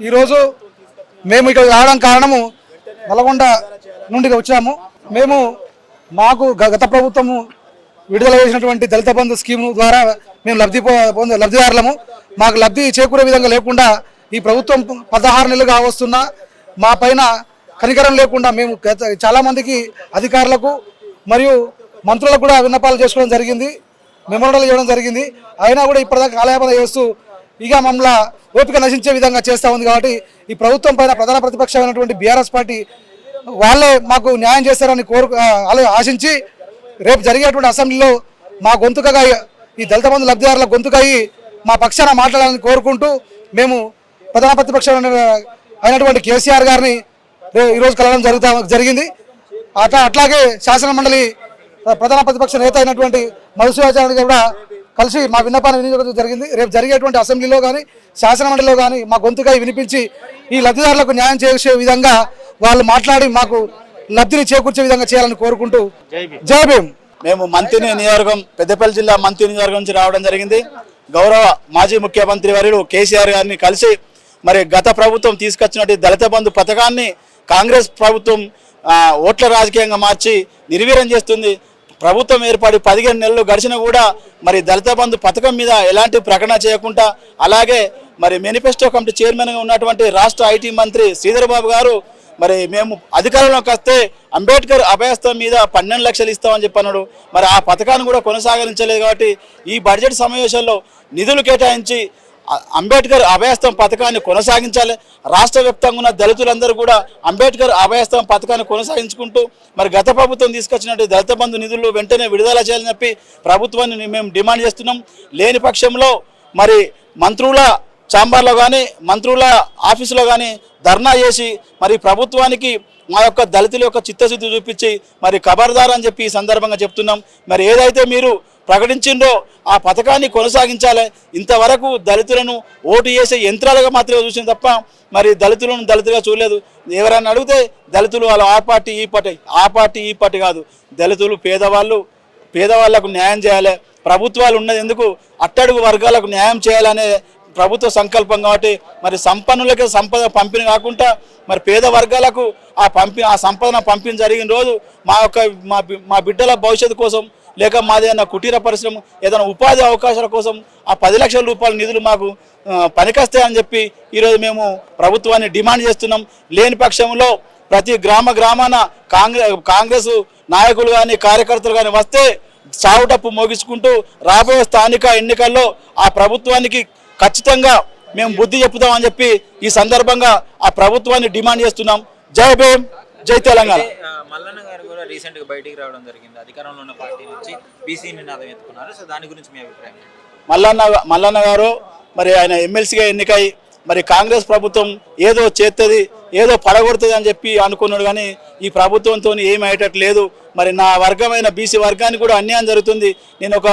ఈరోజు మేము ఇక్కడ రావడం కారణము నల్గొండ నుండి వచ్చాము. మేము మాకు గత ప్రభుత్వము విడుదల చేసినటువంటి దళిత బంధు స్కీము ద్వారా మేము లబ్ధిదారులము. మాకు లబ్ధి చేకూరే విధంగా లేకుండా ఈ ప్రభుత్వం 16 నెలలుగా వస్తున్నా మా పైన కనికరం లేకుండా మేము చాలామందికి అధికారులకు మరియు మంత్రులకు కూడా విన్నపాలు చేసుకోవడం జరిగింది, మెమోరాండాలు ఇవ్వడం జరిగింది. అయినా కూడా ఇప్పటిదాకా కాలయాపన చేస్తూ ఇక మమ్మల్ని ఓపిక నశించే విధంగా చేస్తూ ఉంది. కాబట్టి ఈ ప్రభుత్వం పైన ప్రధాన ప్రతిపక్షమైనటువంటి బీఆర్ఎస్ పార్టీ వాళ్ళే మాకు న్యాయం చేస్తారని ఆశించి రేపు జరిగేటువంటి అసెంబ్లీలో మా గొంతుకగా ఈ దళిత బంధు లబ్ధిదారుల గొంతుకయ్యి మా పక్షాన మాట్లాడాలని కోరుకుంటూ మేము ప్రధాన ప్రతిపక్షం అయినటువంటి కేసీఆర్ గారిని ఈరోజు కలవడం జరిగింది. అట్లాగే శాసన మండలి ప్రధాన ప్రతిపక్ష నేత అయినటువంటి మధుసూదన్ గారు కూడా కలిసి మా విన్నపాన్ని వినియోగించడం జరిగింది. రేపు జరిగేటువంటి అసెంబ్లీలో కానీ శాసన మండలిలో కానీ మా గొంతుకై వినిపించి ఈ లబ్ధిదారులకు న్యాయం చేసే విధంగా వాళ్ళు మాట్లాడి మాకు లబ్ధిని చేకూర్చే విధంగా చేయాలని కోరుకుంటూ జై భీమ్. మేము మంత్రిని నియోజకవర్గం పెద్దపల్లి జిల్లా మంత్రి నియోజకవర్గం నుంచి రావడం జరిగింది. గౌరవ మాజీ ముఖ్యమంత్రి వర్యులు కేసీఆర్ గారిని కలిసి మరి గత ప్రభుత్వం తీసుకొచ్చినట్టు దళిత బంధు పథకాన్ని కాంగ్రెస్ ప్రభుత్వం ఓట్ల రాజకీయంగా మార్చి నిర్వీర్యం చేస్తుంది. ప్రభుత్వం ఏర్పడి 15 నెలలు గడిచినా కూడా మరి దళిత బంధు పథకం మీద ఎలాంటి ప్రకటన చేయకుండా, అలాగే మరి మేనిఫెస్టో కమిటీ చైర్మన్గా ఉన్నటువంటి రాష్ట్ర ఐటీ మంత్రి శ్రీధర్ బాబు గారు మరి మేము అధికారంలోకి వస్తే అంబేద్కర్ అభయస్థం మీద 12 లక్షలు ఇస్తామని చెప్పన్నాడు. మరి ఆ పథకాన్ని కూడా కొనసాగించలేదు. కాబట్టి ఈ బడ్జెట్ సమావేశంలో నిధులు కేటాయించి అంబేద్కర్ అభయస్థం పథకాన్ని కొనసాగించాలి. రాష్ట్ర వ్యాప్తంగా ఉన్న దళితులందరూ కూడా అంబేద్కర్ అభయస్థం పథకాన్ని కొనసాగించుకుంటూ మరి గత ప్రభుత్వం తీసుకొచ్చినట్టు దళిత బంధు నిధులు వెంటనే విడుదల చేయాలని చెప్పి ప్రభుత్వాన్ని మేము డిమాండ్ చేస్తున్నాం. లేని పక్షంలో మరి మంత్రుల ఛాంబర్లో కానీ మంత్రుల ఆఫీసులో కానీ ధర్నా చేసి మరి ప్రభుత్వానికి మా యొక్క దళితుల యొక్క చిత్తశుద్ధి చూపించి మరి ఖబర్దార్ అని చెప్పి ఈ సందర్భంగా చెప్తున్నాం. మరి ఏదైతే మీరు ప్రకటించిందో ఆ పథకాన్ని కొనసాగించాలి. ఇంతవరకు దళితులను ఓటు చేసే యంత్రాలుగా మాత్రమే చూసింది తప్ప మరి దళితులను దళితులుగా చూడలేదు. ఎవరైనా అడిగితే దళితులు వాళ్ళు ఆ పార్టీ ఈ పార్టీ కాదు. దళితులు పేదవాళ్లకు న్యాయం చేయాలి. ప్రభుత్వాలు ఉన్నది ఎందుకు, అట్టడుగు వర్గాలకు న్యాయం చేయాలనే ప్రభుత్వ సంకల్పం. కాబట్టి మరి సంపన్నులకే సంపద పంపిణీ కాకుండా మరి పేద వర్గాలకు ఆ సంపదన పంపిణీ జరిగిన రోజు మా బిడ్డల భవిష్యత్తు కోసం లేక మాదేదైనా కుటీర పరిశ్రమ ఏదైనా ఉపాధి అవకాశాల కోసం ఆ 10 లక్షల రూపాయల నిధులు మాకు పనికొస్తాయని చెప్పి ఈరోజు మేము ప్రభుత్వాన్ని డిమాండ్ చేస్తున్నాం. లేని పక్షంలో ప్రతి గ్రామాన కాంగ్రెస్ నాయకులు కానీ కార్యకర్తలు కానీ వస్తే చావుటప్పు మోగించుకుంటూ రాబోయే స్థానిక ఎన్నికల్లో ఆ ప్రభుత్వానికి ఖచ్చితంగా మేము బుద్ధి చెప్పుతామని చెప్పి ఈ సందర్భంగా ఆ ప్రభుత్వాన్ని డిమాండ్ చేస్తున్నాం. జై భీమ్, జై తెలంగాణ. మల్లన్న గారు కూడా రీసెంట్ గా బయటికి రావడం జరిగింది. అధికారంలో ఉన్న పార్టీ నుంచి బీసీ నినాదం ఎత్తుకున్నారు. సో దాని గురించి మీ అభిప్రాయం? మల్లన్న గారు మరి ఆయన ఎమ్మెల్సీగా ఎన్నికై మరి కాంగ్రెస్ ప్రభుత్వం ఏదో చేస్తుంది ఏదో పడగొడుతుంది అని చెప్పి అనుకున్నాడు. కానీ ఈ ప్రభుత్వంతో ఏమి అయ్యేటట్లేదు. మరి నా వర్గమైన బీసీ వర్గానికి కూడా అన్యాయం జరుగుతుంది. నేను ఒక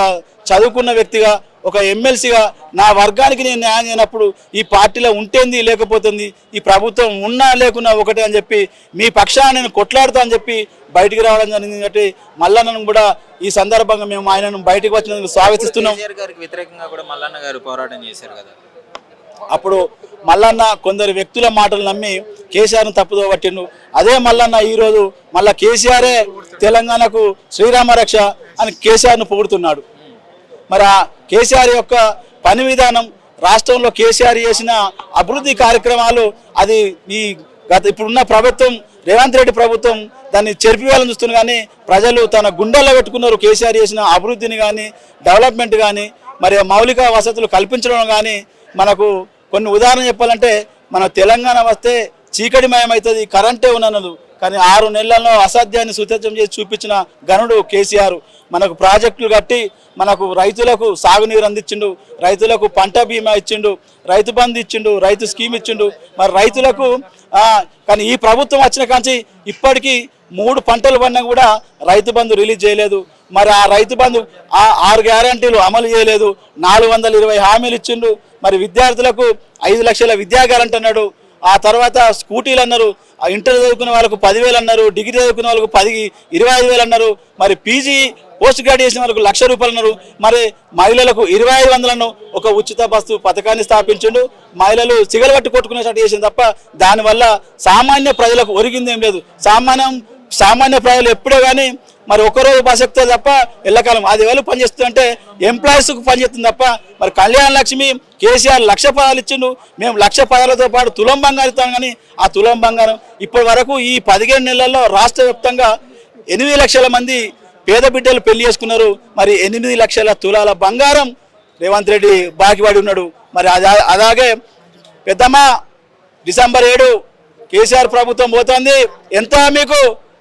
చదువుకున్న వ్యక్తిగా ఒక ఎమ్మెల్సీగా నా వర్గానికి నేను న్యాయం చేయనప్పుడు ఈ పార్టీలో ఉంటేంది లేకపోతుంది, ఈ ప్రభుత్వం ఉన్నా లేకున్నా ఒకటే అని చెప్పి మీ పక్షాన నేను కొట్లాడుతా అని చెప్పి బయటికి రావడం జరిగింది. కాబట్టి మల్లన్నను కూడా ఈ సందర్భంగా మేము ఆయనను బయటకు వచ్చినందుకు స్వాగతిస్తున్నాం. వ్యతిరేకంగా కూడా మల్లన్న గారు పోరాటం చేశారు కదా. అప్పుడు మల్లన్న కొందరు వ్యక్తుల మాటలు నమ్మి కేసీఆర్ను తప్పుదో పట్టిండు. అదే మల్లన్న ఈరోజు మళ్ళా కేసీఆరే తెలంగాణకు శ్రీరామ రక్ష అని కేసీఆర్ను పొగుడుతున్నాడు. మరి ఆ కేసీఆర్ యొక్క పని విధానం, రాష్ట్రంలో కేసీఆర్ చేసిన అభివృద్ధి కార్యక్రమాలు అది ఇప్పుడున్న ప్రభుత్వం రేవంత్ రెడ్డి ప్రభుత్వం దాన్ని చెరిపివేయాలని చూస్తుంది. కానీ ప్రజలు తన గుండెల్లో పెట్టుకున్నారు కేసీఆర్ చేసిన అభివృద్ధిని కానీ డెవలప్మెంట్ కానీ మరి మౌలిక వసతులు కల్పించడం కానీ. మనకు కొన్ని ఉదాహరణ చెప్పాలంటే మన తెలంగాణ వస్తే చీకటిమయమవుతుంది, కరెంటే ఉన్నది. కానీ 6 నెలల్లో అసాధ్యాన్ని సుసజ్జం చేసి చూపించిన గనుడు కేసీఆర్. మనకు ప్రాజెక్టులు కట్టి మనకు రైతులకు సాగునీరు అందించిండు, రైతులకు పంట బీమా ఇచ్చిండు, రైతు బంధు ఇచ్చిండు, రైతు స్కీమ్ ఇచ్చిండు. మరి రైతులకు కానీ ఈ ప్రభుత్వం వచ్చిన కాంచి ఇప్పటికీ 3 పంటలు పడినా కూడా రైతు బంధు రిలీజ్ చేయలేదు. మరి ఆ రైతు బంధు 6 గ్యారంటీలు అమలు చేయలేదు. 420 హామీలు ఇచ్చిండు. మరి విద్యార్థులకు 5 లక్షల విద్యా గ్యారంటీ అన్నాడు. ఆ తర్వాత స్కూటీలు అన్నారు. ఇంటర్ చదువుకున్న వాళ్ళకు 10,000 అన్నారు, డిగ్రీ చదువుకున్న వాళ్ళకు 25,000 అన్నారు. మరి పీజీ పోస్ట్ గ్రాడ్యుయేషన్ వాళ్ళకు ₹1,00,000 అన్నారు. మరి మహిళలకు 2,500 ఒక ఉచిత బస్సు పథకాన్ని స్థాపించిండు. మహిళలు సిగరెట్ కొట్టుకునేటట్టు చేసింది తప్ప దానివల్ల సామాన్య ప్రజలకు ఒరిగింది ఏం లేదు. సామాన్య ప్రజలు ఎప్పుడే కానీ మరి ఒకరోజు బస్ ఎక్కుతే తప్ప ఎల్లకాలం అది ఎవరు పనిచేస్తుందంటే ఎంప్లాయీస్కు పనిచేస్తుంది తప్ప మరి కళ్యాణ లక్ష్మి కేసీఆర్ ₹1,00,000 ఇచ్చిండు. మేము ₹1,00,000 పాటు తులం బంగారం ఇస్తాం. కానీ ఆ తులం బంగారం ఇప్పటి వరకు ఈ 15 నెలల్లో రాష్ట్ర వ్యాప్తంగా 8 లక్షల మంది పేద బిడ్డలు పెళ్లి చేసుకున్నారు. మరి 8 లక్షల తులాల బంగారం రేవంత్ రెడ్డి బాకివాడి ఉన్నాడు. మరి అలాగే పెద్దమ్మ డిసెంబర్ 7 కేసీఆర్ ప్రభుత్వం పోతుంది. ఎంత మీకు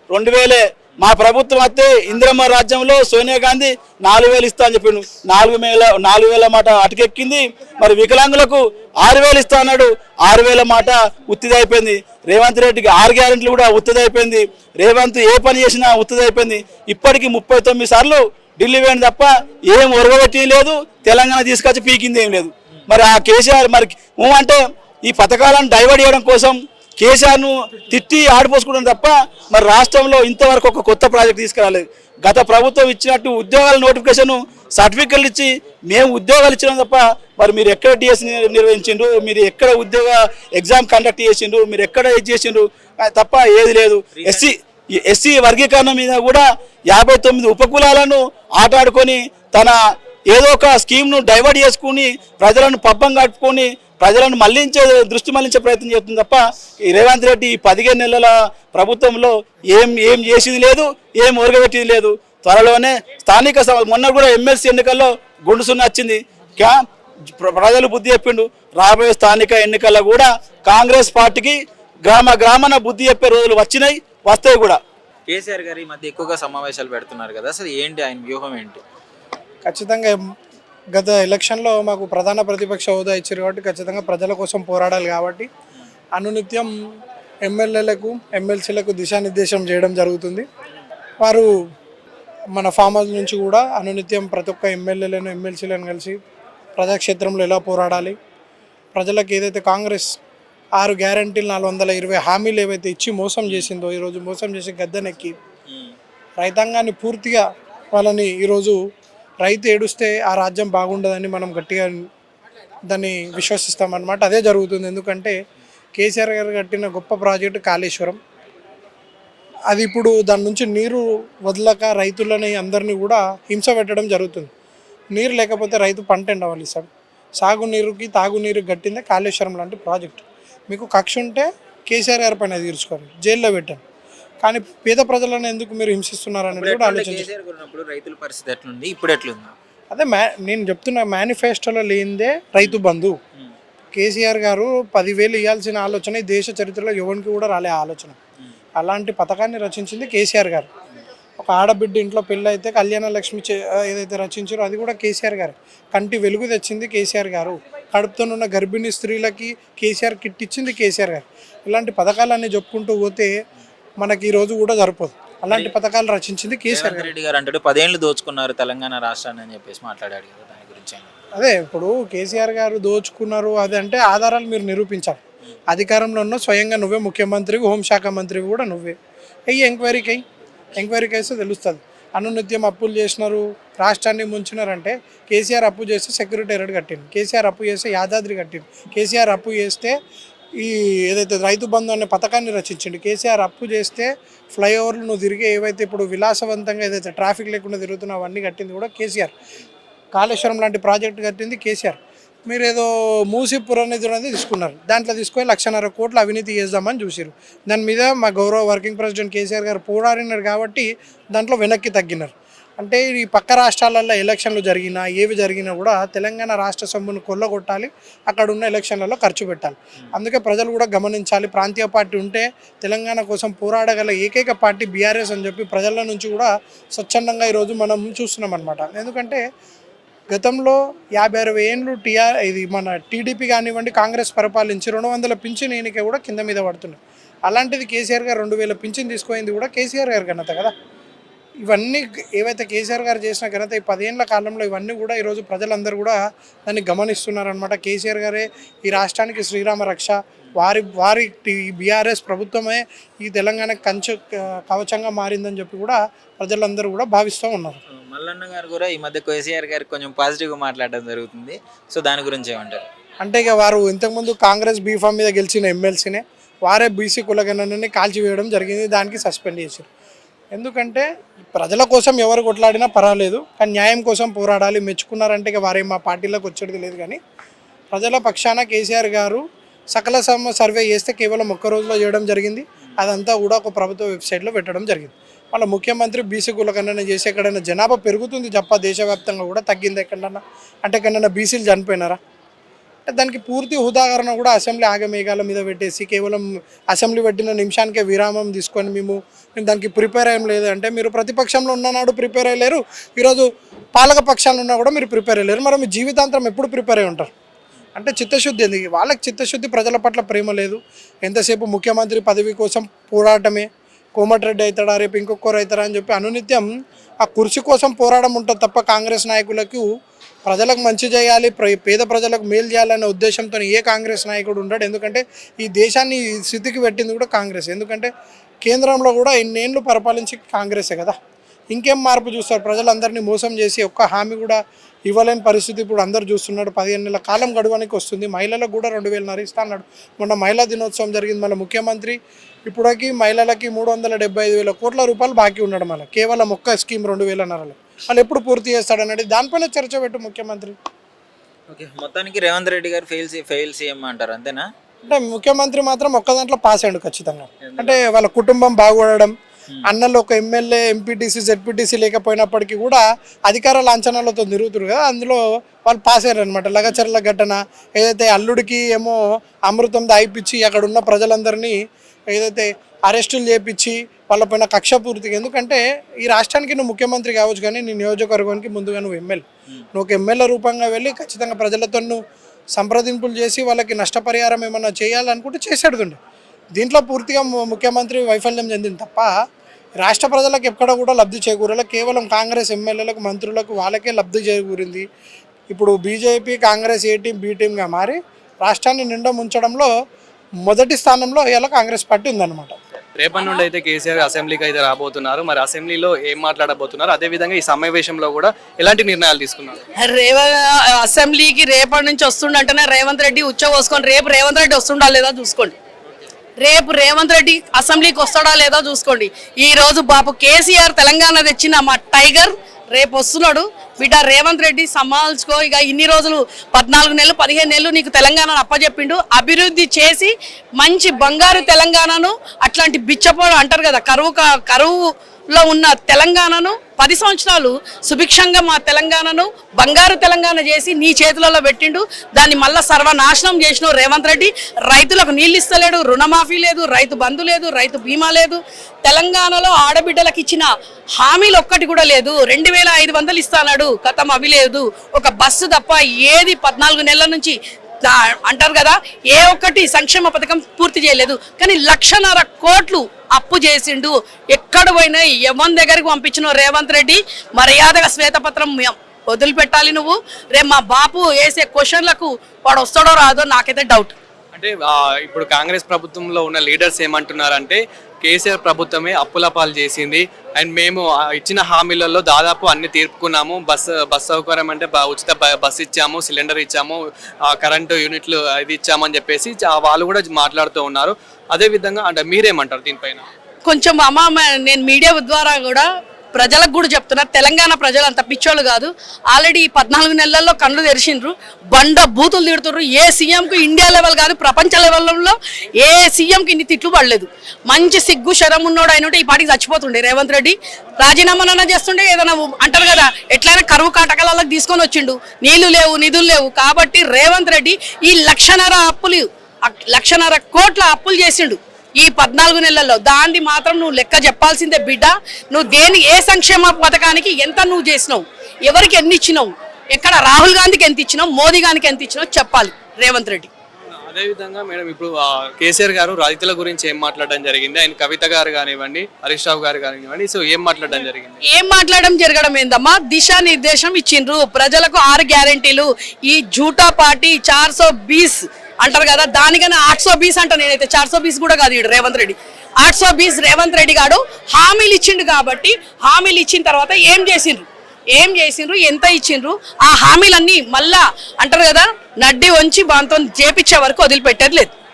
2,000. మా ప్రభుత్వం వస్తే ఇందిరమ్మ రాజ్యంలో సోనియా గాంధీ 4,000 ఇస్తా అని చెప్పిండు. 4,000 మాట అటుకెక్కింది. మరి వికలాంగులకు 6,000 ఇస్తా అన్నాడు. 6,000 మాట ఉత్తిదైపోయింది. రేవంత్ రెడ్డికి 6 గ్యారెంటీలు కూడా ఉత్తిదైపోయింది. రేవంత్ ఏ పని చేసినా ఉత్తిదైపోయింది. ఇప్పటికీ 39 సార్లు ఢిల్లీ వేయండి తప్ప ఏం ఒరగబెట్టి లేదు. తెలంగాణ తీసుకొచ్చి పీకింది ఏం లేదు. మరి ఆ కేసీఆర్ మరి అంటే ఈ పథకాలను డైవర్ట్ చేయడం కోసం కేసీఆర్ను తిట్టి ఆడిపోసుకోవడం తప్ప మరి రాష్ట్రంలో ఇంతవరకు ఒక కొత్త ప్రాజెక్ట్ తీసుకురాలేదు. గత ప్రభుత్వం ఇచ్చినట్టు ఉద్యోగాల నోటిఫికేషన్ సర్టిఫికెట్లు ఇచ్చి మేము ఉద్యోగాలు ఇచ్చినాం తప్ప మరి మీరు ఎక్కడ డిఎస్ నిర్వహించిండ్రు, మీరు ఎక్కడ ఉద్యోగ ఎగ్జామ్ కండక్ట్ చేసిండ్రు, మీరు ఎక్కడ ఇది చేసిండ్రు తప్ప ఏది లేదు. ఎస్సీ వర్గీకరణ మీద కూడా 59 ఉపకులాలను ఆటాడుకొని తన ఏదో ఒక స్కీమ్ను డైవర్ట్ చేసుకుని ప్రజలను పబ్బం కట్టుకొని ప్రజలను దృష్టి మళ్లించే ప్రయత్నం చేస్తుంది తప్ప ఈ రేవంత్ రెడ్డి ఈ 15 నెలల ప్రభుత్వంలో ఏం చేసేది లేదు, ఏం ఒరగబెట్టేది లేదు. త్వరలోనే స్థానిక మొన్న కూడా ఎమ్మెల్సీ ఎన్నికల్లో గుండు సున్నా వచ్చింది. ప్రజలు బుద్ధి చెప్పిండు. రాబోయే స్థానిక ఎన్నికల్లో కూడా కాంగ్రెస్ పార్టీకి గ్రామాన బుద్ధి చెప్పే రోజులు వచ్చినాయి, వస్తాయి కూడా. కేసీఆర్ గారు ఈ మధ్య ఎక్కువగా సమావేశాలు పెడుతున్నారు కదా, అసలు ఏంటి ఆయన వ్యూహం ఏంటి? ఖచ్చితంగా గత ఎలక్షన్లో మాకు ప్రధాన ప్రతిపక్ష హోదా ఇచ్చారు కాబట్టి ఖచ్చితంగా ప్రజల కోసం పోరాడాలి కాబట్టి అనునిత్యం ఎమ్మెల్యేలకు ఎమ్మెల్సీలకు దిశానిర్దేశం చేయడం జరుగుతుంది. వారు మన ఫామ్ హౌస్ నుంచి కూడా అనునిత్యం ప్రతి ఒక్క ఎమ్మెల్యేలను ఎమ్మెల్సీలను కలిసి ప్రజాక్షేత్రంలో ఎలా పోరాడాలి, ప్రజలకు ఏదైతే కాంగ్రెస్ 6 గ్యారంటీలు 420 హామీలు ఏవైతే ఇచ్చి మోసం చేసిందో ఈరోజు మోసం చేసి గద్దెనెక్కి రైతాంగాన్ని పూర్తిగా వాళ్ళని ఈరోజు రైతు ఏడుస్తే ఆ రాజ్యం బాగుండదని మనం గట్టిగా దాన్ని విశ్వసిస్తామన్నమాట. అదే జరుగుతుంది. ఎందుకంటే కేసీఆర్ గారు కట్టిన గొప్ప ప్రాజెక్టు కాళేశ్వరం, అది ఇప్పుడు దాని నుంచి నీరు వదలక రైతులని అందరినీ కూడా హింస పెట్టడం జరుగుతుంది. నీరు లేకపోతే రైతు పంట ఎండవాలి ఇస్తాడు. సాగునీరుకి తాగునీరు కట్టిందే కాళేశ్వరం లాంటి ప్రాజెక్టు. మీకు కక్ష ఉంటే కేసీఆర్ గారి పైన తీర్చుకోండి, జైల్లో పెట్టండి. కానీ పేద ప్రజలను ఎందుకు మీరు హింసిస్తున్నారు అనేది కూడా ఆలోచించారు. రైతుల పరిస్థితి ఎట్లుంది, ఇప్పుడు ఎట్లుంది? అదే నేను చెప్తున్నా, మేనిఫెస్టోలో లేనిదే రైతు బంధు. కేసీఆర్ గారు 10,000 ఇవ్వాల్సిన ఆలోచన ఈ దేశ చరిత్రలో ఎవరికి కూడా రాలే ఆలోచన. అలాంటి పథకాన్ని రచించింది కేసీఆర్ గారు. ఒక ఆడబిడ్డ ఇంట్లో పెళ్ళి అయితే కళ్యాణ లక్ష్మి ఏదైతే రచించారో అది కూడా కేసీఆర్ గారు. కంటి వెలుగు తెచ్చింది కేసీఆర్ గారు. కడుపుతోనున్న గర్భిణీ స్త్రీలకి కేసీఆర్ కిట్ ఇచ్చింది కేసీఆర్ గారు. ఇలాంటి పథకాలన్నీ చెప్పుకుంటూ పోతే మనకి ఈ రోజు కూడా సరిపోదు. అలాంటి పథకాలు రచించింది కేసీఆర్ రెడ్డి గారు. అంటాడు 10 ఏళ్ళు దోచుకున్నారు తెలంగాణ రాష్ట్రాన్ని అని చెప్పేసి మాట్లాడాడు కదా, దాని గురించి? అదే ఇప్పుడు కేసీఆర్ గారు దోచుకున్నారు అది అంటే ఆధారాలు మీరు నిరూపించాలి. అధికారంలో ఉన్న స్వయంగా నువ్వే ముఖ్యమంత్రి, హోంశాఖ మంత్రి కూడా నువ్వే. ఎంక్వైరీకి వేస్తే తెలుస్తుంది. అనునిత్యం అప్పులు చేసినారు, రాష్ట్రాన్ని ముంచినారంటే కేసీఆర్ అప్పు చేస్తే సెక్రటేరియట్ కట్టింది, కేసీఆర్ అప్పు చేస్తే యాదాద్రి కట్టింది, కేసీఆర్ అప్పు చేస్తే ఈ ఏదైతే రైతు బంధు అనే పథకాన్ని రచించండి, కేసీఆర్ అప్పు చేస్తే ఫ్లైఓవర్లు నువ్వు తిరిగే ఏవైతే ఇప్పుడు విలాసవంతంగా ఏదైతే ట్రాఫిక్ లేకుండా తిరుగుతున్నావు అవన్నీ కట్టింది కూడా కేసీఆర్. కాళేశ్వరం లాంటి ప్రాజెక్టు కట్టింది కేసీఆర్. మీరు ఏదో మూసి పురనిధి అనేది తీసుకున్నారు, దాంట్లో తీసుకొని 1,50,000 కోట్లు అవినీతి చేద్దామని చూసారు. దాని మీద మా గౌరవ వర్కింగ్ ప్రెసిడెంట్ కేసీఆర్ గారు పోరాడినారు కాబట్టి దాంట్లో వెనక్కి తగ్గినారు. అంటే ఈ పక్క రాష్ట్రాలలో ఎలక్షన్లు జరిగినా ఏవి జరిగినా కూడా తెలంగాణ రాష్ట్ర సొమ్మును కొల్లగొట్టాలి, అక్కడ ఉన్న ఎలక్షన్లలో ఖర్చు పెట్టాలి. అందుకే ప్రజలు కూడా గమనించాలి. ప్రాంతీయ పార్టీ ఉంటే తెలంగాణ కోసం పోరాడగల ఏకైక పార్టీ బీఆర్ఎస్ అని చెప్పి ప్రజల నుంచి కూడా స్వచ్ఛందంగా ఈరోజు మనం చూస్తున్నాం అన్నమాట. ఎందుకంటే గతంలో 50-60 ఏళ్ళు ఇది మన టీడీపీ కానివ్వండి కాంగ్రెస్ పరిపాలించి 200 పింఛన్ ఈయనకే కూడా కింద మీద పడుతున్నాయి. అలాంటిది కేసీఆర్ గారు 2,000 పింఛన్ తీసుకుపోయింది కూడా కేసీఆర్ గారి ఘనత కదా. ఇవన్నీ ఏవైతే కేసీఆర్ గారు చేసిన ఘనత ఈ 10 ఏళ్ల కాలంలో ఇవన్నీ కూడా ఈరోజు ప్రజలందరూ కూడా దాన్ని గమనిస్తున్నారనమాట. కేసీఆర్ గారే ఈ రాష్ట్రానికి శ్రీరామ రక్ష, వారి బీఆర్ఎస్ ప్రభుత్వమే ఈ తెలంగాణకు కవచంగా మారిందని చెప్పి కూడా ప్రజలందరూ కూడా భావిస్తూ ఉన్నారు. మల్లన్న గారు కూడా ఈ మధ్య కేసీఆర్ గారికి కొంచెం పాజిటివ్గా మాట్లాడడం జరుగుతుంది. సో దాని గురించి ఏమంటారు? అంటే ఇక వారు ఇంతకుముందు కాంగ్రెస్ బీఫామ్ మీద గెలిచిన ఎమ్మెల్సీనే వారే బీసీ కులగణనని కాల్చివేయడం జరిగింది. దానికి సస్పెండ్ చేశారు. ఎందుకంటే ప్రజల కోసం ఎవరు కొట్లాడినా పర్వాలేదు, కానీ న్యాయం కోసం పోరాడాలి. మెచ్చుకున్నారంటే ఇక వారే మా పార్టీలోకి వచ్చేది లేదు. కానీ ప్రజల పక్షాన కేసీఆర్ గారు సకల సర్వే చేస్తే కేవలం ఒక్క రోజులో చేయడం జరిగింది. అదంతా కూడా ఒక ప్రభుత్వ వెబ్సైట్లో పెట్టడం జరిగింది. వాళ్ళ ముఖ్యమంత్రి బీసీ కులగణన చేసి ఎక్కడైనా జనాభా పెరుగుతుంది తప్ప దేశవ్యాప్తంగా కూడా తగ్గింది ఎక్కడన్నా? అంటే ఎక్కడన్నా బీసీలు చనిపోయినారా? దానికి పూర్తి ఉదాహరణ కూడా అసెంబ్లీ ఆగమేఘాల మీద పెట్టేసి కేవలం అసెంబ్లీ పెట్టిన నిమిషానికే విరామం తీసుకొని మేము దానికి ప్రిపేర్ అయ్యం లేదు అంటే, మీరు ప్రతిపక్షంలో ఉన్ననాడు ప్రిపేర్ అయ్యలేరు, ఈరోజు పాలక పక్షాలు ఉన్నా కూడా మీరు ప్రిపేర్ అయ్యలేరు. మరి మీ జీవితాంతరం ఎప్పుడు ప్రిపేర్ అయి ఉంటారు? అంటే చిత్తశుద్ధి ఎందుకు? వాళ్ళకి చిత్తశుద్ధి, ప్రజల పట్ల ప్రేమ లేదు. ఎంతసేపు ముఖ్యమంత్రి పదవి కోసం పోరాటమే. కోమటిరెడ్డి అవుతాడా, రేపు ఇంకొకరు అవుతారా అని చెప్పి అనునిత్యం ఆ కుర్చీ కోసం పోరాటం ఉంటుంది తప్ప కాంగ్రెస్ నాయకులకు ప్రజలకు మంచి చేయాలి, పేద ప్రజలకు మేలు చేయాలనే ఉద్దేశంతో ఏ కాంగ్రెస్ నాయకుడు ఉండడు. ఎందుకంటే ఈ దేశాన్ని ఈ స్థితికి పెట్టింది కూడా కాంగ్రెస్. ఎందుకంటే కేంద్రంలో కూడా ఎన్నేళ్ళు పరిపాలించి కాంగ్రెసే కదా. ఇంకేం మార్పు చూస్తారు? ప్రజలందరినీ మోసం చేసి ఒక్క హామీ కూడా ఇవ్వలేని పరిస్థితి ఇప్పుడు అందరు చూస్తున్నాడు. 15 నెలల కాలం గడువానికి వస్తుంది. మహిళలకు కూడా 2,000 ఇస్తా అన్నాడు. మొన్న మహిళా దినోత్సవం జరిగింది. మళ్ళీ ముఖ్యమంత్రి ఇప్పటికీ మహిళలకి 375,000 కోట్ల రూపాయలు బాకీ ఉన్నాడు. మళ్ళీ కేవలం ఒక్క స్కీమ్ 2,000 వాళ్ళు ఎప్పుడు పూర్తి చేస్తాడన్నది దానిపైన చర్చ పెట్టు ముఖ్యమంత్రి. ఓకే, మొత్తానికి రేవంత్ రెడ్డి గారు ఫెయిల్ సీఎం అంటారు, అంతేనా? అంటే ముఖ్యమంత్రి మాత్రం ఒక్క దాంట్లో పాస్ అయ్యాడు ఖచ్చితంగా. అంటే వాళ్ళ కుటుంబం బాగుపడడం, అన్నలు ఒక ఎమ్మెల్యే, ఎంపీటీసీ, జెడ్పీటీసీ లేకపోయినప్పటికీ కూడా అధికార లాంఛనాలతో తిరుగుతురు కదా, అందులో వాళ్ళు పాస్ అయ్యారు అనమాట. లగచర్ల ఘటన ఏదైతే అల్లుడికి ఏమో అమృతం దాయిపించి అక్కడ ఉన్న ప్రజలందరినీ ఏదైతే అరెస్టులు చేపించి వాళ్ళపైన కక్ష పూర్తిగా. ఎందుకంటే ఈ రాష్ట్రానికి నువ్వు ముఖ్యమంత్రి కావచ్చు, కానీ నీ నియోజకవర్గానికి ముందుగా నువ్వు ఎమ్మెల్యే. నువ్వు ఒక ఎమ్మెల్యే రూపంగా వెళ్ళి ఖచ్చితంగా ప్రజలతో నువ్వు సంప్రదింపులు చేసి వాళ్ళకి నష్టపరిహారం ఏమన్నా చేయాలనుకుంటే చేసేడుతుండే. దీంట్లో పూర్తిగా ముఖ్యమంత్రి వైఫల్యం చెందింది తప్ప రాష్ట్ర ప్రజలకు ఎక్కడ కూడా లబ్ధి చేకూరలే. కేవలం కాంగ్రెస్ ఎమ్మెల్యేలకు, మంత్రులకు వాళ్ళకే లబ్ధి చేకూరింది. ఇప్పుడు బీజేపీ, కాంగ్రెస్ ఏ టీం బి టీంగా మారి రాష్ట్రాన్ని నిండా ముంచడంలో మొదటి స్థానంలో ఇలా కాంగ్రెస్ పార్టీ ఉందన్నమాట. రేపటి నుండి అయితే కేసీఆర్ అసెంబ్లీకి అయితే రాబోతున్నారు. మరి అసెంబ్లీలో ఏం మాట్లాడబోతున్నారు, అదేవిధంగా ఈ సమావేశంలో కూడా ఎలాంటి నిర్ణయాలు తీసుకున్నారు? అసెంబ్లీకి రేపటి నుంచి వస్తుండంటేనే రేవంత్ రెడ్డి ఉచ్చబోసుకొని రేపు రేవంత్ రెడ్డి వస్తుండా లేదా చూసుకోండి. రేపు రేవంత్ రెడ్డి అసెంబ్లీకి వస్తాడా లేదా చూసుకోండి. ఈ రోజు బాపు కేసీఆర్ తెలంగాణ తెచ్చిన మా టైగర్ రేపు వస్తున్నాడు. బిడ్డ రేవంత్ రెడ్డి సమాల్చుకో. ఇక ఇన్ని రోజులు 14 నెలలు 15 నెలలు నీకు తెలంగాణను అప్పచెప్పిండు. అభివృద్ధి చేసి మంచి బంగారు తెలంగాణను, అట్లాంటి బిచ్చపోడు అంటారు కదా, కరువులో ఉన్న తెలంగాణను 10 సంవత్సరాలు సుభిక్షంగా మా తెలంగాణను బంగారు తెలంగాణ చేసి నీ చేతులలో పెట్టిండు. దాన్ని మళ్ళీ సర్వనాశనం చేసిన రేవంత్ రెడ్డి. రైతులకు నీళ్ళు ఇస్తలేడు, రుణమాఫీ లేదు, రైతు బంధు లేదు, రైతు బీమా లేదు. తెలంగాణలో ఆడబిడ్డలకు ఇచ్చిన హామీలు ఒక్కటి కూడా లేదు. 2,500 ఇస్తాడు, కథం అవి లేదు. ఒక బస్సు తప్ప ఏది 14 నెలల నుంచి అంటారు కదా, ఏ ఒక్కటి సంక్షేమ పథకం పూర్తి చేయలేదు. కానీ 1,00,000 కోట్లు అప్పు చేసిండు. ఎక్కడ పోయినా ఎవరి దగ్గరికి పంపించిన రేవంత్ రెడ్డి మర్యాదగా శ్వేతపత్రం వదిలిపెట్టాలి. నువ్వు రేపు మా బాపు వేసే క్వశ్చన్లకు వాడు వస్తాడో రాదో నాకైతే డౌట్. అంటే ఇప్పుడు కాంగ్రెస్ ప్రభుత్వంలో ఉన్న లీడర్స్ ఏమంటున్నారంటే కేసీఆర్ ప్రభుత్వమే అప్పుల పాలు చేసింది అండ్ మేము ఇచ్చిన హామీలలో దాదాపు అన్ని తీర్పుకున్నాము. బస్ సౌకర్యం అంటే ఉచిత బస్సు ఇచ్చాము, సిలిండర్ ఇచ్చాము, కరెంటు యూనిట్లు ఇది ఇచ్చామని చెప్పేసి వాళ్ళు కూడా మాట్లాడుతూ ఉన్నారు. అదేవిధంగా అంటే మీరేమంటారు దీనిపైన? కొంచెం నేను మీడియా ద్వారా కూడా ప్రజలకు కూడా చెప్తున్నా, తెలంగాణ ప్రజలు అంత పిచ్చోళ్ళు కాదు. ఆల్రెడీ 14 నెలల్లో కళ్ళు తెరిచిండ్రు. బండ బూతులు తిడుతుర్రు. ఏ సీఎంకు ఇండియా లెవెల్ కాదు ప్రపంచ లెవెల్లో ఏ సీఎంకి ఇన్ని తిట్లు పడలేదు. మంచి సిగ్గు శరం ఉన్నోడు అయినంటే ఈ పాటికి చచ్చిపోతుండే రేవంత్ రెడ్డి. రాజీనామానన్నా చేస్తుండే ఏదైనా అంటారు కదా, ఎట్లయినా కరువు కాటకాలకు తీసుకొని వచ్చిండు. నీళ్లు లేవు, నిధులు లేవు. కాబట్టి రేవంత్ రెడ్డి ఈ 1,00,000 కోట్ల అప్పులు చేసిండు ఈ 14 నెలల్లో. దాన్ని మాత్రం నువ్వు లెక్క చెప్పాల్సిందే బిడ్డ. నువ్వు ఏ సంక్షేమ పథకానికి ఎంత నువ్వు చేసినావు, ఎవరికి ఎన్ని ఇచ్చినావు, ఎక్కడ రాహుల్ గాంధీకి ఎంత ఇచ్చినావు, మోదీ గారికి ఎంత ఇచ్చినావు చెప్పాలి రేవంత్ రెడ్డి. అదేవిధంగా మేడం ఇప్పుడు కేసీఆర్ గారు రైతుల గురించి ఏం మాట్లాడడం జరిగింది? ఆయన కవిత గారు కానివ్వండి, హరీష్ రావు గారు కానివ్వండి, సో ఏం మాట్లాడడం జరిగింది? ఏం మాట్లాడడం జరగడం ఏందమ్మా, దిశానిర్దేశం ఇచ్చిండ్రు ప్రజలకు 6 గ్యారెంటీలు. ఈ జూటా పార్టీ 420 అంటారు కదా, దానికన్నా 820 అంట. నేనైతే 420 కూడా కాదు. రేవంత్ రెడ్డి 820 రేవంత్ రెడ్డి గారు హామీలు ఇచ్చిండు. కాబట్టి హామీలు ఇచ్చిన తర్వాత ఏం చేసిండ్రు? ఏం చేసిండ్రు, ఎంత ఇచ్చిండ్రు, ఆ హామీలన్నీ మళ్ళా అంటారు కదా నడ్డి వంచి బాంతో చేపించే వరకు వదిలిపెట్టేది లేదు.